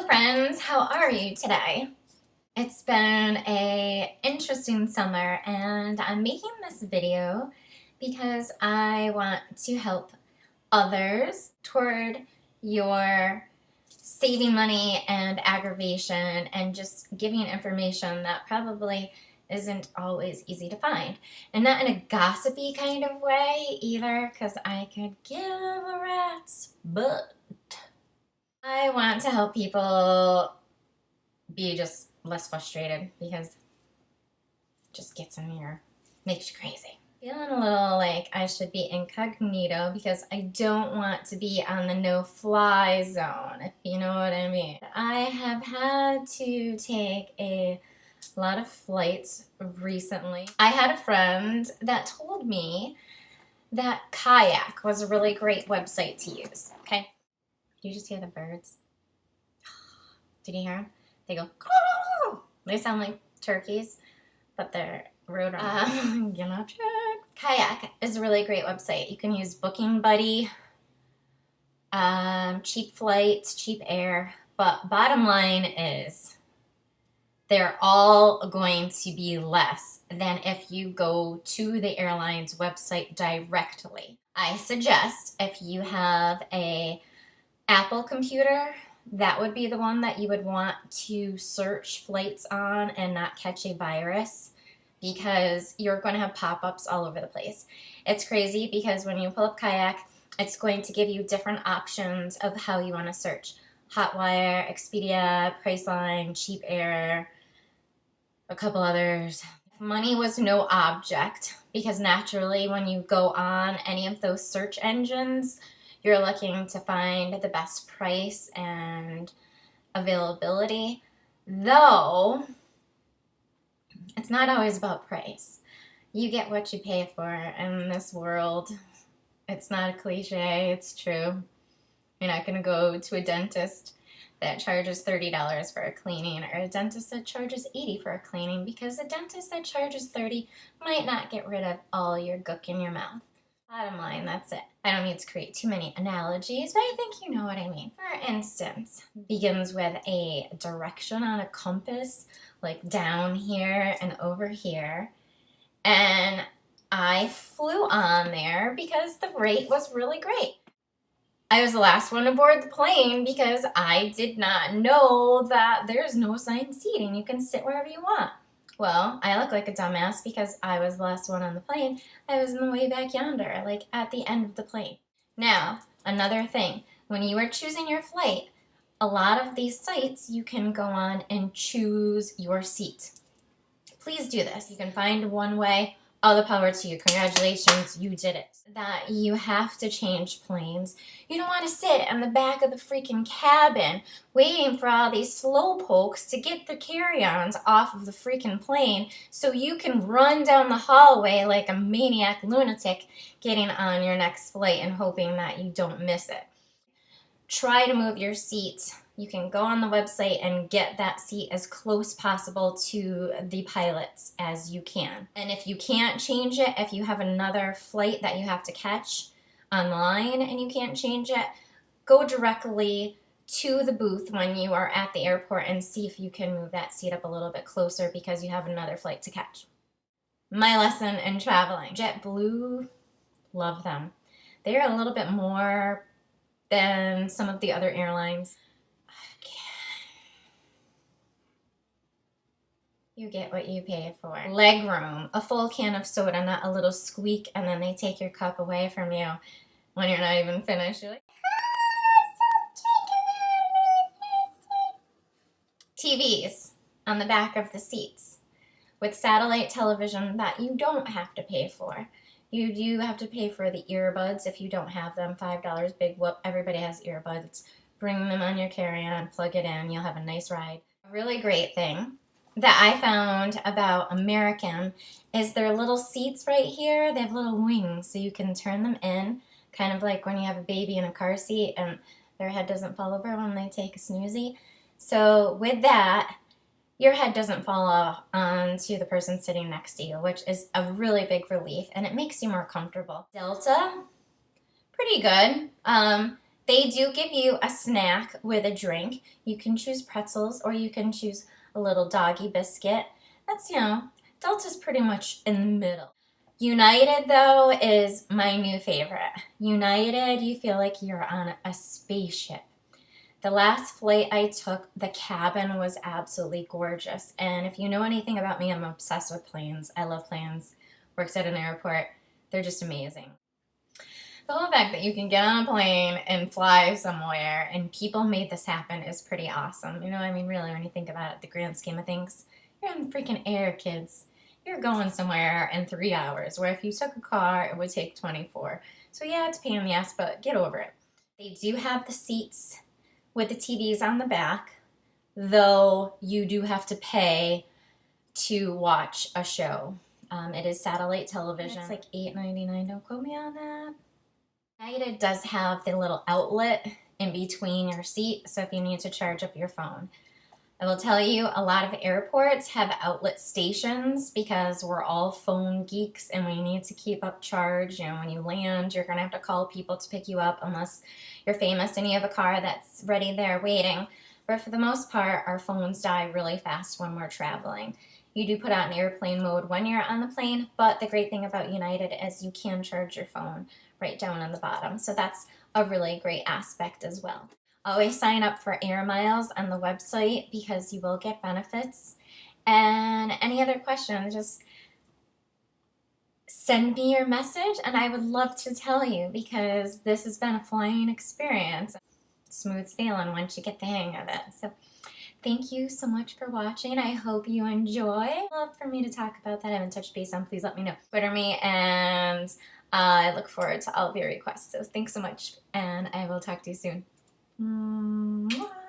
friends, how are you today? It's been a interesting summer and I'm making this video because I want to help others toward your saving money and aggravation and just giving information that probably isn't always easy to find. And not in a gossipy kind of way either, because I could give a rat's butt. I want to help people be just less frustrated because it just gets in here, makes you crazy. Feeling a little like I should be incognito because I don't want to be on the no-fly zone, if you know what I mean. I have had to take a lot of flights recently. I had a friend that told me that Kayak was a really great website to use, okay? You just hear the birds? Did you hear them? They go, they sound like turkeys, but they're road runners. Kayak is a really great website. You can use Booking Buddy, cheap flights, cheap air, but bottom line is they're all going to be less than if you go to the airline's website directly. I suggest if you have a Apple computer, that would be the one that you would want to search flights on and not catch a virus, because you're going to have pop-ups all over the place. It's crazy because when you pull up Kayak, it's going to give you different options of how you want to search. Hotwire, Expedia, Priceline, Cheap Air, a couple others. Money was no object, because naturally when you go on any of those search engines, you're looking to find the best price and availability, though it's not always about price. You get what you pay for in this world. It's not a cliche, it's true. You're not going to go to a dentist that charges $30 for a cleaning or a dentist that charges $80 for a cleaning, because a dentist that charges $30 might not get rid of all your gook in your mouth. Bottom line, that's it. I don't need to create too many analogies, but I think you know what I mean. For instance, begins with a direction on a compass, like down here and over here. And I flew on there because the rate was really great. I was the last one to board the plane because I did not know that there's no assigned seating. You can sit wherever you want. Well, I look like a dumbass because I was the last one on the plane. I was in the way back yonder, like at the end of the plane. Now, another thing, when you are choosing your flight, a lot of these sites you can go on and choose your seat. Please do this. You can find one way. All the power to you. Congratulations, you did it. That you have to change planes. You don't want to sit in the back of the freaking cabin waiting for all these slow pokes to get the carry-ons off of the freaking plane so you can run down the hallway like a maniac lunatic getting on your next flight and hoping that you don't miss it. Try to move your seat. You can go on the website and get that seat as close possible to the pilots as you can. And if you can't change it, if you have another flight that you have to catch online and you can't change it, go directly to the booth when you are at the airport and see if you can move that seat up a little bit closer because you have another flight to catch. My lesson in traveling. JetBlue, love them. They're a little bit more than some of the other airlines. You get what you pay for. Leg room, a full can of soda, not a little squeak, and then they take your cup away from you when you're not even finished. You're like, TVs on the back of the seats with satellite television that you don't have to pay for. You do have to pay for the earbuds if you don't have them. $5, big whoop. Everybody has earbuds. Bring them on your carry-on, plug it in, you'll have a nice ride. A really great thing that I found about American is their little seats right here. They have little wings so you can turn them in, kind of like when you have a baby in a car seat and their head doesn't fall over when they take a snoozy. So with that, your head doesn't fall off onto the person sitting next to you, which is a really big relief, and it makes you more comfortable. Delta, pretty good. They do give you a snack with a drink. You can choose pretzels or you can choose a little doggy biscuit. That's, Delta's pretty much in the middle. United, though, is my new favorite. United, you feel like you're on a spaceship. The last flight I took, the cabin was absolutely gorgeous. And if you know anything about me, I'm obsessed with planes. I love planes. Works at an airport. They're just amazing. The whole fact that you can get on a plane and fly somewhere and people made this happen is pretty awesome. Really, when you think about it, the grand scheme of things, you're in freaking air, kids. You're going somewhere in 3 hours, where if you took a car, it would take 24. So yeah, it's a pain in the ass, but get over it. They do have the seats with the TVs on the back, though you do have to pay to watch a show. It is satellite television. It's like $8.99. Don't quote me on that. United does have the little outlet in between your seat, so if you need to charge up your phone. I will tell you, a lot of airports have outlet stations because we're all phone geeks and we need to keep up charge. When you land, you're going to have to call people to pick you up unless you're famous and you have a car that's ready there waiting. But for the most part, our phones die really fast when we're traveling. You do put out an airplane mode when you're on the plane, but the great thing about United is you can charge your phone right down on the bottom. So that's a really great aspect as well. Always sign up for air miles on the website because you will get benefits. And any other questions, just send me your message and I would love to tell you, because this has been a flying experience. Smooth sailing once you get the hang of it. So thank you so much for watching. I hope you enjoy. Love for me to talk about that. I haven't touched base on. Please let me know. Twitter me, and I look forward to all of your requests. So thanks so much, and I will talk to you soon. Mwah.